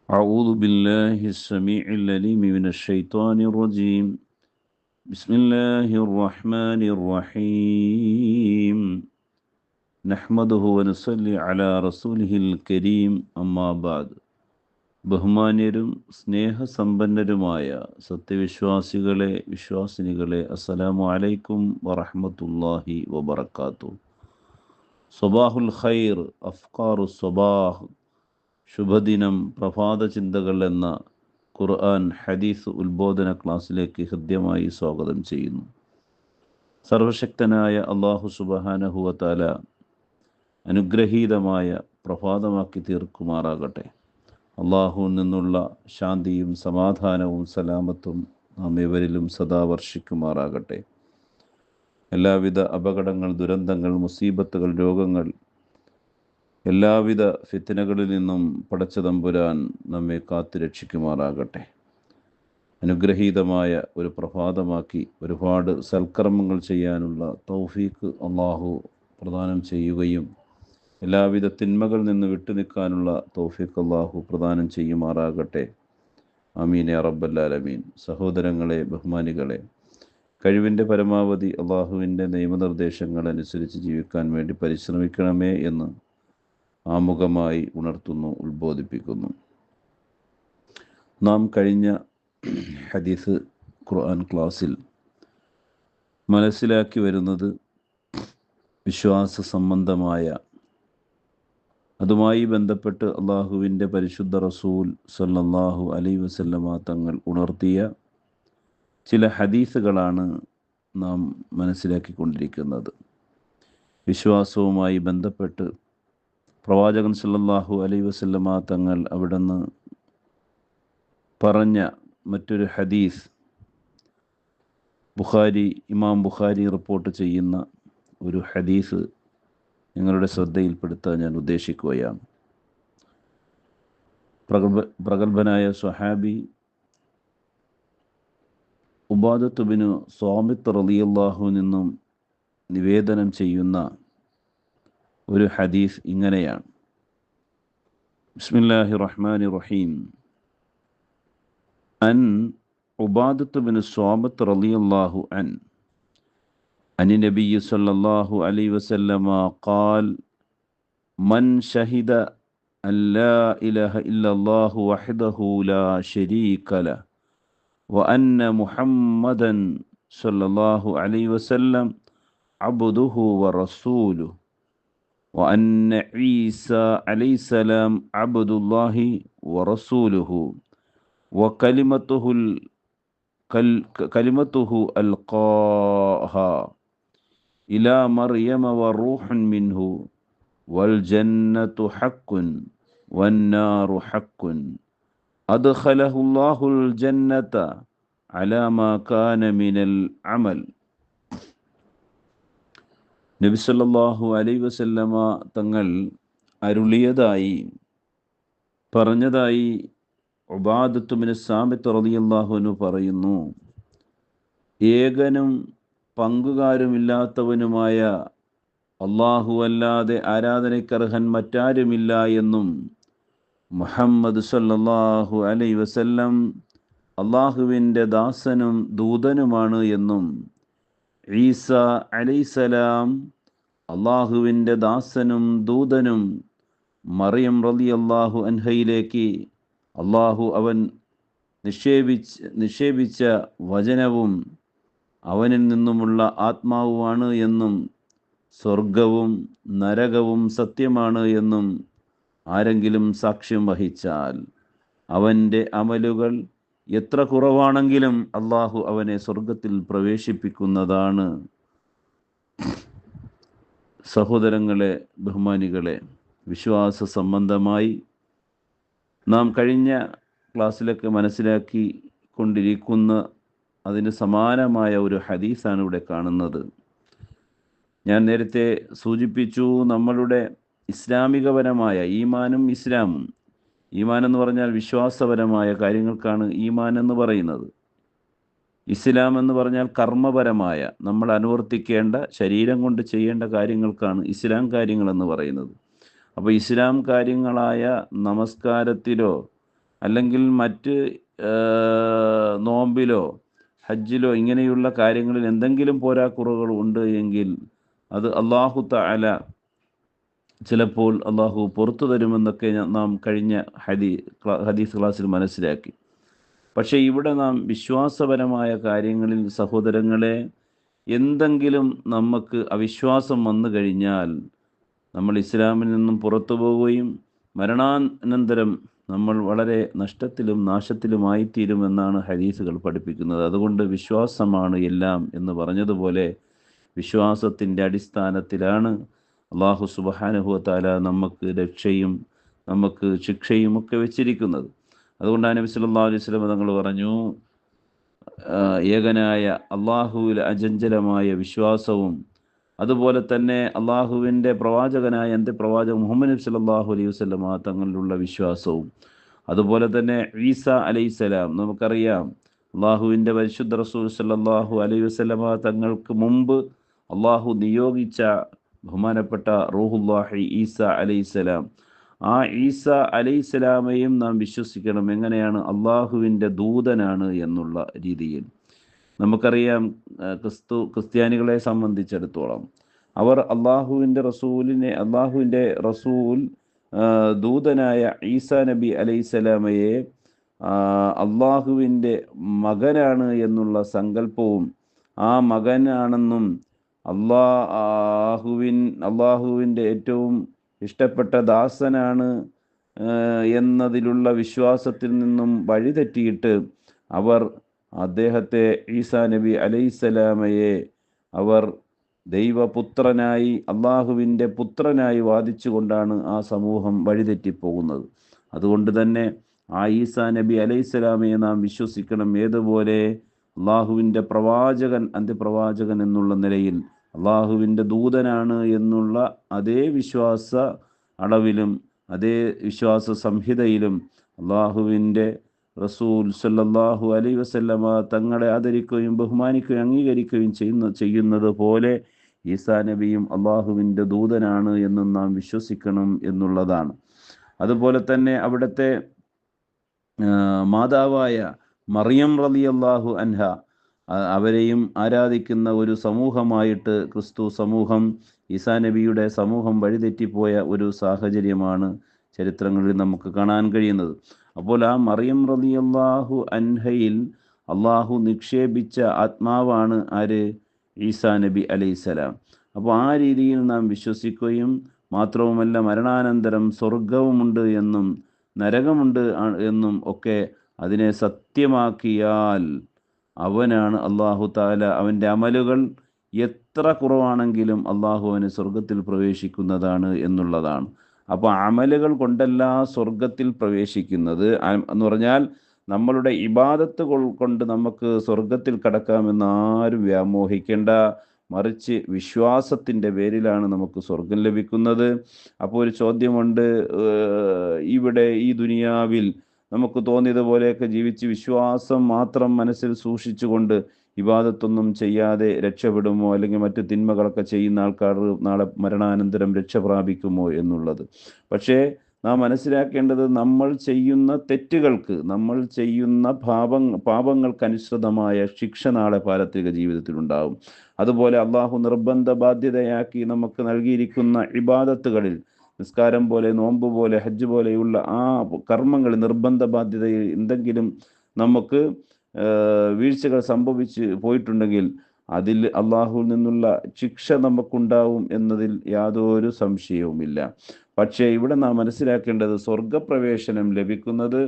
أعوذ بالله السميع العليم من الشيطان الرجيم. بسم الله الرحمن الرحيم. نحمده ونصلي على رسوله الكريم. أما بعد. ബഹുമാന്യരും സ്നേഹസമ്പന്നരുമായ സത്യവിശ്വാസികളെ വിശ്വാസിനികളെ, അസ്സലാമു അലൈക്കും വറഹ്മത്തുള്ളാഹി വബറകാതുഹു. സ്വബാഹുൽ ഖൈർ, അഫ്കാറു സ്വബാഹ്, ശുഭദിനം, പ്രഭാത ചിന്തകൾ എന്ന ഖുർആൻ ഹദീസ് ഉത്ബോധന ക്ലാസ്സിലേക്ക് ഹൃദ്യമായി സ്വാഗതം ചെയ്യുന്നു. സർവശക്തനായ അല്ലാഹു സുബ്ഹാനഹു വ തആല അനുഗ്രഹീതമായ പ്രഭാതമാക്കി തീർക്കുമാറാകട്ടെ. അള്ളാഹുവിൽ നിന്നുള്ള ശാന്തിയും സമാധാനവും സലാമത്തും നാം ഏവരിലും സദാ വർഷിക്കുമാറാകട്ടെ. എല്ലാവിധ അപകടങ്ങൾ, ദുരന്തങ്ങൾ, മുസീബത്തുകൾ, രോഗങ്ങൾ, എല്ലാവിധ ഫിത്നകളിൽ നിന്നും പടച്ച തമ്പുരാൻ നമ്മെ കാത്തു രക്ഷിക്കുമാറാകട്ടെ. അനുഗ്രഹീതമായ ഒരു പ്രഭാതമാക്കി ഒരുപാട് സൽക്കർമ്മങ്ങൾ ചെയ്യാനുള്ള തൗഫീക്ക് അള്ളാഹു പ്രദാനം ചെയ്യുകയും എല്ലാവിധ തിന്മകളിൽ നിന്ന് വിട്ടുനിൽക്കാനുള്ള തൗഫീക്ക് അള്ളാഹു പ്രദാനം ചെയ്യുമാറാകട്ടെ. ആമീൻ യാ റബ്ബൽ ആലമീൻ. സഹോദരങ്ങളെ, ബഹുമാനികളെ, കഴിവിൻ്റെ പരമാവധി അള്ളാഹുവിൻ്റെ നിയമനിർദ്ദേശങ്ങൾ അനുസരിച്ച് ജീവിക്കാൻ വേണ്ടി പരിശ്രമിക്കണമേ എന്ന് ആമുഖമായി ഉണർത്തുന്നു, ഉത്ബോധിപ്പിക്കുന്നു. നാം കഴിഞ്ഞ ഹദീസ് ഖുർആൻ ക്ലാസ്സിൽ മനസ്സിലാക്കി വരുന്നത് വിശ്വാസ സംബന്ധമായ, അതുമായി ബന്ധപ്പെട്ട് അള്ളാഹുവിൻ്റെ പരിശുദ്ധ റസൂൽ സല്ലല്ലാഹു അലൈഹി വസല്ലമ തങ്ങൾ ഉണർത്തിയ ചില ഹദീസുകളാണ് നാം മനസ്സിലാക്കിക്കൊണ്ടിരിക്കുന്നത്. വിശ്വാസവുമായി ബന്ധപ്പെട്ട് പ്രവാചകൻ സല്ലല്ലാഹു അലൈഹി വസല്ലമ തങ്ങൾ അവിടുന്ന് പറഞ്ഞ മറ്റൊരു ഹദീസ് ഇമാം ബുഖാരി റിപ്പോർട്ട് ചെയ്യുന്ന ഒരു ഹദീസ് നിങ്ങളുടെ ശ്രദ്ധയിൽപ്പെടുത്താൻ ഞാൻ ഉദ്ദേശിക്കുകയാണ്. പ്രഗത്ഭനായ സ്വഹാബി ഉബാദത്ത് ബിനു സ്വാമിത്ത് റളിയല്ലാഹു നിന്നും നിവേദനം ചെയ്യുന്ന ഒരു ഹദീസ് ഇങ്ങനെയാണ്. ബിസ്മില്ലാഹിർ റഹ്മാനിർ റഹീം. അൻ ഉബാദത്ത് ബിൻ സ്വാമിത്ത് റളിയല്ലാഹു അൻ നബിയ്യി സ്വല്ലല്ലാഹു അലൈഹി വസല്ലമ ഖാൽ മൻ ഷഹിദ അൻ ലാ ഇലാഹ ഇല്ലല്ലാഹു വഹ്ദഹു ലാ ശരീക ലഹു വ അന്ന മുഹമ്മദൻ സ്വല്ലല്ലാഹു അലൈഹി വസല്ലം അബ്ദുഹു വ റസൂലുഹു وأن عيسى عليه السلام عبد الله ورسوله وكلمته ألقاها إلى مريم وروح منه والجنة حق والنار حق أدخله الله الجنة على ما كان من العمل. നബി സല്ലല്ലാഹു അലൈഹി വസല്ലമ തങ്ങൾ അരുളിയതായി പറഞ്ഞതായി ഉബാദത്ത് ബിൻ സാമിത്ത് റളിയല്ലാഹു അൻഹു പറയുന്നു. ഏകനും പങ്കുകാരുമില്ലാത്തവനുമായ അല്ലാഹു അല്ലാതെ ആരാധനയ്ക്കർഹൻ മറ്റാരുമില്ല എന്നും മുഹമ്മദ് സല്ലല്ലാഹു അലൈഹി വസല്ലം അല്ലാഹുവിൻ്റെ ദാസനും ദൂതനുമാണ് എന്നും ഈസ അലൈഹിസ്സലാം അള്ളാഹുവിൻ്റെ ദാസനും ദൂതനും മറിയം റളിയല്ലാഹു അൻഹയിലേക്ക് അള്ളാഹു അവൻ നിക്ഷേപിച്ച വചനവും അവനിൽ നിന്നുമുള്ള ആത്മാവുമാണ് എന്നും സ്വർഗവും നരകവും സത്യമാണ് എന്നും ആരെങ്കിലും സാക്ഷ്യം വഹിച്ചാൽ അവൻ്റെ അമലുകൾ എത്ര കുറവാണെങ്കിലും അള്ളാഹു അവനെ സ്വർഗത്തിൽ പ്രവേശിപ്പിക്കുന്നതാണ്. സഹോദരങ്ങളെ, ബഹുമാനികളെ, വിശ്വാസ സംബന്ധമായി നാം കഴിഞ്ഞ ക്ലാസ്സിലൊക്കെ മനസ്സിലാക്കി കൊണ്ടിരിക്കുന്ന അതിന് സമാനമായ ഒരു ഹദീസാണ് ഇവിടെ കാണുന്നത്. ഞാൻ നേരത്തെ സൂചിപ്പിച്ചു, നമ്മളുടെ ഇസ്ലാമികപരമായ ഈമാനും ഇസ്ലാമും, ഈമാൻ എന്ന് പറഞ്ഞാൽ വിശ്വാസപരമായ കാര്യങ്ങൾക്കാണ് ഈമാൻ എന്ന് പറയുന്നത്. ഇസ്ലാം എന്ന് പറഞ്ഞാൽ കർമ്മപരമായ, നമ്മൾ അനുവർത്തിക്കേണ്ട, ശരീരം കൊണ്ട് ചെയ്യേണ്ട കാര്യങ്ങൾക്കാണ് ഇസ്ലാം കാര്യങ്ങളെന്ന് പറയുന്നത്. അപ്പോൾ ഇസ്ലാം കാര്യങ്ങളായ നമസ്കാരത്തിലോ അല്ലെങ്കിൽ മറ്റ് നോമ്പിലോ ഹജ്ജിലോ ഇങ്ങനെയുള്ള കാര്യങ്ങളിൽ എന്തെങ്കിലും പോരാക്കുറകൾ ഉണ്ട് എങ്കിൽ അത് അല്ലാഹു തആല ചിലപ്പോൾ അള്ളാഹു പുറത്തു തരുമെന്നൊക്കെ നാം കഴിഞ്ഞ ഹദീസ് ക്ലാസ്സിൽ മനസ്സിലാക്കി. പക്ഷേ ഇവിടെ നാം വിശ്വാസപരമായ കാര്യങ്ങളിൽ സഹോദരങ്ങളെ എന്തെങ്കിലും നമുക്ക് അവിശ്വാസം വന്നു കഴിഞ്ഞാൽ നമ്മൾ ഇസ്ലാമിൽ നിന്നും പുറത്തു പോവുകയും മരണാനന്തരം നമ്മൾ വളരെ നഷ്ടത്തിലും നാശത്തിലുമായിത്തീരുമെന്നാണ് ഹദീസുകൾ പഠിപ്പിക്കുന്നത്. അതുകൊണ്ട് വിശ്വാസമാണ് എല്ലാം എന്ന് പറഞ്ഞതുപോലെ വിശ്വാസത്തിൻ്റെ അടിസ്ഥാനത്തിലാണ് അള്ളാഹു സുബ്ഹാനഹു വ തആല നമുക്ക് രക്ഷയും നമുക്ക് ശിക്ഷയും ഒക്കെ വെച്ചിരിക്കുന്നത്. അതുകൊണ്ടാണ് നബി സല്ലല്ലാഹു അലൈഹി വസല്ലം തങ്ങൾ പറഞ്ഞു, ഏകനായ അള്ളാഹുവിൽ അചഞ്ചലമായ വിശ്വാസവും അതുപോലെ തന്നെ അള്ളാഹുവിൻ്റെ പ്രവാചകനായ അന്ത്യപ്രവാചകൻ മുഹമ്മദ് നബി സല്ലല്ലാഹു അലൈഹി വസല്ലം തങ്ങളിലുള്ള വിശ്വാസവും അതുപോലെ തന്നെ ഈസ അലൈഹിസ്സലാം, നമുക്കറിയാം അള്ളാഹുവിൻ്റെ പരിശുദ്ധ റസൂൽ സല്ലല്ലാഹു അലൈഹി വസല്ലം തങ്ങൾക്ക് മുമ്പ് അള്ളാഹു നിയോഗിച്ച ബഹുമാനപ്പെട്ട റൂഹുല്ലാഹി ഈസ അലൈഹിസ്സലാം, ആ ഈസ അലൈഹിസ്സലാമയും നാം വിശ്വസിക്കണം. എങ്ങനെയാണ്? അള്ളാഹുവിൻ്റെ ദൂതനാണ് എന്നുള്ള രീതിയിൽ. നമുക്കറിയാം ക്രിസ്ത്യാനികളെ സംബന്ധിച്ചിടത്തോളം അവർ അള്ളാഹുവിൻ്റെ റസൂൽ ദൂതനായ ഈസാ നബി അലൈഹിസ്സലാമയെ അള്ളാഹുവിൻ്റെ മകനാണ് എന്നുള്ള സങ്കല്പവും ആ മകനാണെന്നും അള്ളാഹുവിൻ്റെ ഏറ്റവും ഇഷ്ടപ്പെട്ട ദാസനാണ് എന്നതിലുള്ള വിശ്വാസത്തിൽ നിന്നും വഴിതെറ്റിയിട്ട് അവർ അദ്ദേഹത്തെ ഈസാ നബി അലൈഹിസ്സലാമയെ അവർ ദൈവപുത്രനായി അള്ളാഹുവിൻ്റെ പുത്രനായി വാദിച്ചുകൊണ്ടാണ് ആ സമൂഹം വഴിതെറ്റിപ്പോകുന്നത്. അതുകൊണ്ട് തന്നെ ആ ഈസാ നബി അലൈഹിസ്സലാമയെ നാം വിശ്വസിക്കണം. ഏതുപോലെ അള്ളാഹുവിൻ്റെ പ്രവാചകൻ, അന്ത്യപ്രവാചകൻ എന്നുള്ള നിലയിൽ അള്ളാഹുവിൻ്റെ ദൂതനാണ് എന്നുള്ള അതേ വിശ്വാസ അളവിലും അതേ വിശ്വാസ സംഹിതയിലും അള്ളാഹുവിൻ്റെ റസൂൽ സല്ലല്ലാഹു അലൈഹി വസല്ലമ തങ്ങളെ ആദരിക്കുകയും ബഹുമാനിക്കുകയും അംഗീകരിക്കുകയും ചെയ്യുന്നത് പോലെ ഈസാ നബിയും അള്ളാഹുവിൻ്റെ ദൂതനാണ് എന്നും നാം വിശ്വസിക്കണം എന്നുള്ളതാണ്. അതുപോലെ തന്നെ അവിടുത്തെ മാതാവായ മറിയം റളിയല്ലാഹു അൻഹ, അവരെയും ആരാധിക്കുന്ന ഒരു സമൂഹമായിട്ട് ക്രിസ്തു സമൂഹം, ഈസാ നബിയുടെ സമൂഹം വഴിതെറ്റിപ്പോയ ഒരു സാഹചര്യമാണ് ചരിത്രങ്ങളിൽ നമുക്ക് കാണാൻ കഴിയുന്നത്. അപ്പോൾ ആ മറിയം റളിയല്ലാഹു അൻഹയിൽ അള്ളാഹു നിക്ഷേപിച്ച ആത്മാവാണ് ആര്? ഈസാ നബി അലൈഹിസ്സലാം. അപ്പോൾ ആ രീതിയിൽ നാം വിശ്വസിക്കുകയും മാത്രവുമല്ല മരണാനന്തരം സ്വർഗവുമുണ്ട് എന്നും നരകമുണ്ട് എന്നും ഒക്കെ അതിനെ സത്യമാക്കിയാൽ അവനാണ് അള്ളാഹു തആല, അവൻ്റെ അമലുകൾ എത്ര കുറവാണെങ്കിലും അള്ളാഹു അവന് സ്വർഗത്തിൽ പ്രവേശിക്കുന്നതാണ് എന്നുള്ളതാണ്. അപ്പോൾ അമലുകൾ കൊണ്ടല്ല സ്വർഗത്തിൽ പ്രവേശിക്കുന്നത് എന്ന് പറഞ്ഞാൽ നമ്മളുടെ ഇബാദത്ത് കൊണ്ട് നമുക്ക് സ്വർഗത്തിൽ കടക്കാമെന്ന് ആരും വ്യാമോഹിക്കേണ്ട. മറിച്ച് വിശ്വാസത്തിൻ്റെ പേരിലാണ് നമുക്ക് സ്വർഗം ലഭിക്കുന്നത്. അപ്പോൾ ഒരു ചോദ്യമുണ്ട്, ഇവിടെ ഈ ദുനിയാവിൽ നമുക്ക് തോന്നിയതുപോലെയൊക്കെ ജീവിച്ച് വിശ്വാസം മാത്രം മനസ്സിൽ സൂക്ഷിച്ചുകൊണ്ട് ഇബാദത്തൊന്നും ചെയ്യാതെ രക്ഷപ്പെടുമോ, അല്ലെങ്കിൽ മറ്റ് തിന്മകളൊക്കെ ചെയ്യുന്ന ആൾക്കാർ നാളെ മരണാനന്തരം രക്ഷ പ്രാപിക്കുമോ എന്നുള്ളത്. പക്ഷേ നാം മനസ്സിലാക്കേണ്ടത്, നമ്മൾ ചെയ്യുന്ന തെറ്റുകൾക്ക്, നമ്മൾ ചെയ്യുന്ന പാപങ്ങൾക്കനുസൃതമായ ശിക്ഷ നാളെ പാരത്രിക ജീവിതത്തിലുണ്ടാവും. അതുപോലെ അള്ളാഹു നിർബന്ധ ബാധ്യതയാക്കി നമുക്ക് നൽകിയിരിക്കുന്ന ഇബാദത്തുകളിൽ നിസ്കാരം പോലെ, നോമ്പ് പോലെ, ഹജ്ജ് പോലെയുള്ള ആ കർമ്മങ്ങൾ നിർബന്ധ ബാധ്യതയിൽ എന്തെങ്കിലും നമുക്ക് വീഴ്ചകൾ സംഭവിച്ച് പോയിട്ടുണ്ടെങ്കിൽ അതിൽ അള്ളാഹുവിൽ നിന്നുള്ള ശിക്ഷ നമുക്കുണ്ടാവും എന്നതിൽ യാതൊരു സംശയവുമില്ല. പക്ഷേ ഇവിടെ നാം മനസ്സിലാക്കേണ്ടത്, സ്വർഗപ്രവേശനം ലഭിക്കുന്നത്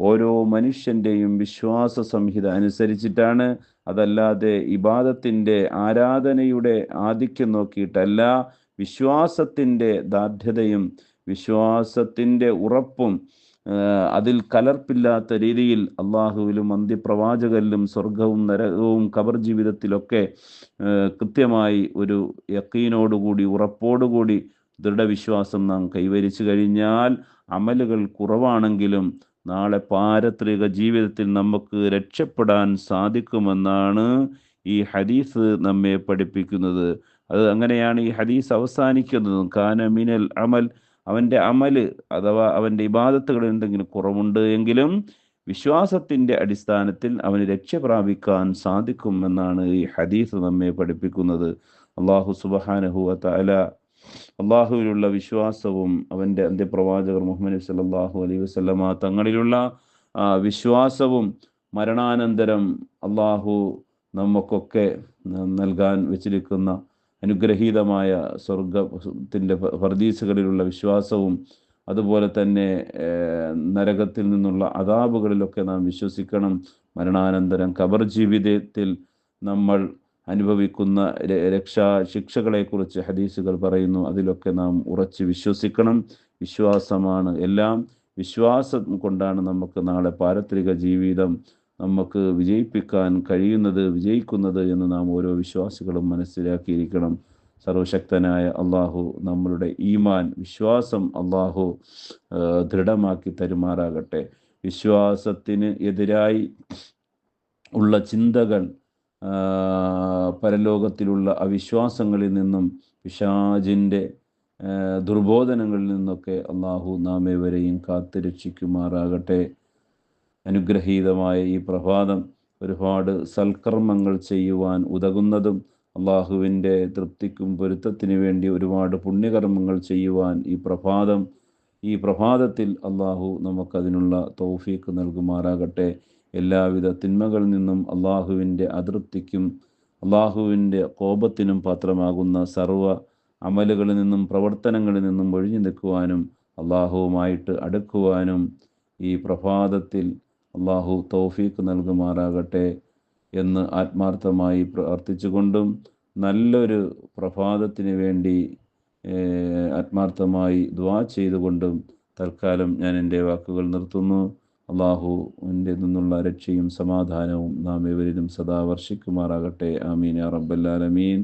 ഓരോ മനുഷ്യൻ്റെയും വിശ്വാസ സംഹിത അനുസരിച്ചിട്ടാണ്. അതല്ലാതെ ഇബാദത്തിൻ്റെ ആരാധനയുടെ ആധിക്യം നോക്കിയിട്ടല്ല. വിശ്വാസത്തിൻ്റെ ദാർഢ്യതയും വിശ്വാസത്തിൻ്റെ ഉറപ്പും അതിൽ കലർപ്പില്ലാത്ത രീതിയിൽ അള്ളാഹുവിലും അന്ത്യപ്രവാചകരിലും സ്വർഗവും നരകവും ഖബർ ജീവിതത്തിലൊക്കെ കൃത്യമായി ഒരു യഖീനോടുകൂടി, ഉറപ്പോടുകൂടി ദൃഢവിശ്വാസം നാം കൈവരിച്ചു കഴിഞ്ഞാൽ അമലുകൾ കുറവാണെങ്കിലും നാളെ പാരത്രിക ജീവിതത്തിൽ നമുക്ക് രക്ഷപ്പെടാൻ സാധിക്കുമെന്നാണ് ഈ ഹദീസ് നമ്മെ പഠിപ്പിക്കുന്നത്. അത് അങ്ങനെയാണ് ഈ ഹദീസ് അവസാനിക്കുന്നത്. കാന മിനൽ അമൽ അവൻ്റെ അമല് അഥവാ അവൻ്റെ ഇബാദത്തുകളിൽ എന്തെങ്കിലും കുറവുണ്ട് എങ്കിലും വിശ്വാസത്തിൻ്റെ അടിസ്ഥാനത്തിൽ അവന് രക്ഷ പ്രാപിക്കാൻ സാധിക്കും എന്നാണ് ഈ ഹദീസ് നമ്മെ പഠിപ്പിക്കുന്നത്. അള്ളാഹു സുബ്ഹാനഹു വ തആല അള്ളാഹുവിലുള്ള വിശ്വാസവും അവൻ്റെ അന്ത്യപ്രവാചകർ മുഹമ്മദ് നബി സല്ലല്ലാഹു അലൈഹി വസല്ലമ തങ്ങളിലുള്ള വിശ്വാസവും മരണാനന്തരം അള്ളാഹു നമുക്കൊക്കെ നൽകാൻ വെച്ചിരിക്കുന്ന അനുഗ്രഹീതമായ സ്വർഗത്തിൻ്റെ പർദീസുകളിലുള്ള വിശ്വാസവും അതുപോലെ തന്നെ നരകത്തിൽ നിന്നുള്ള അദാബുകളിലൊക്കെ നാം വിശ്വസിക്കണം. മരണാനന്തരം ഖബർ ജീവിതത്തിൽ നമ്മൾ അനുഭവിക്കുന്ന ശിക്ഷകളെക്കുറിച്ച് ഹദീസുകൾ പറയുന്നു. അതിലൊക്കെ നാം ഉറച്ച് വിശ്വസിക്കണം. വിശ്വാസമാണ് എല്ലാം. വിശ്വാസം കൊണ്ടാണ് നമുക്ക് നാളെ പാരത്രിക ജീവിതം നമുക്ക് വിജയിപ്പിക്കാൻ വിജയിക്കുന്നത് എന്ന് നാം ഓരോ വിശ്വാസികളും മനസ്സിലാക്കിയിരിക്കണം. സർവശക്തനായ അള്ളാഹു നമ്മളുടെ ഈമാൻ വിശ്വാസം അള്ളാഹു ദൃഢമാക്കി തരുമാറാകട്ടെ. വിശ്വാസത്തിന് എതിരായി ഉള്ള ചിന്തകൾ, പരലോകത്തിലുള്ള അവിശ്വാസങ്ങളിൽ നിന്നും പിശാചിൻ്റെ ദുർബോധനങ്ങളിൽ നിന്നൊക്കെ അള്ളാഹു നാം ഏവരെയും കാത്തുരക്ഷിക്കുമാറാകട്ടെ. അനുഗ്രഹീതമായ ഈ പ്രഭാതം ഒരുപാട് സൽക്കർമ്മങ്ങൾ ചെയ്യുവാൻ ഉതകുന്നതും അള്ളാഹുവിൻ്റെ തൃപ്തിക്കും പൊരുത്തത്തിന് വേണ്ടി ഒരുപാട് പുണ്യകർമ്മങ്ങൾ ചെയ്യുവാൻ ഈ പ്രഭാതത്തിൽ അള്ളാഹു നമുക്കതിനുള്ള തൗഫീക്ക് നൽകുമാറാകട്ടെ. എല്ലാവിധ തിന്മകളിൽ നിന്നും അള്ളാഹുവിൻ്റെ അതൃപ്തിക്കും അള്ളാഹുവിൻ്റെ കോപത്തിനും പാത്രമാകുന്ന സർവ്വ അമലുകളിൽ നിന്നും പ്രവർത്തനങ്ങളിൽ നിന്നും ഒഴിഞ്ഞു നിൽക്കുവാനും അള്ളാഹുവുമായിട്ട് അടുക്കുവാനും ഈ പ്രഭാതത്തിൽ അള്ളാഹു തൗഫീക്ക് നൽകുമാറാകട്ടെ എന്ന് ആത്മാർത്ഥമായി പ്രാർത്ഥിച്ചുകൊണ്ടും നല്ലൊരു പ്രഭാതത്തിന് വേണ്ടി ആത്മാർത്ഥമായി ദുആ ചെയ്തുകൊണ്ടും തൽക്കാലം ഞാൻ എൻ്റെ വാക്കുകൾ നിർത്തുന്നു. അള്ളാഹുവിൻ്റെ നിന്നുള്ള രക്ഷയും സമാധാനവും നാം ഇവരിലും സദാ വർഷിക്കുമാറാകട്ടെ. ആമീൻ യാ റബ്ബൽ ആലമീൻ.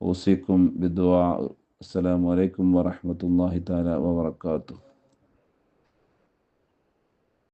ഊസിക്കും ബിദ്ദുആ. അസ്സലാമു അലൈക്കും വറഹ്മത്തുള്ളാഹി തആല വബറകാതുഹു.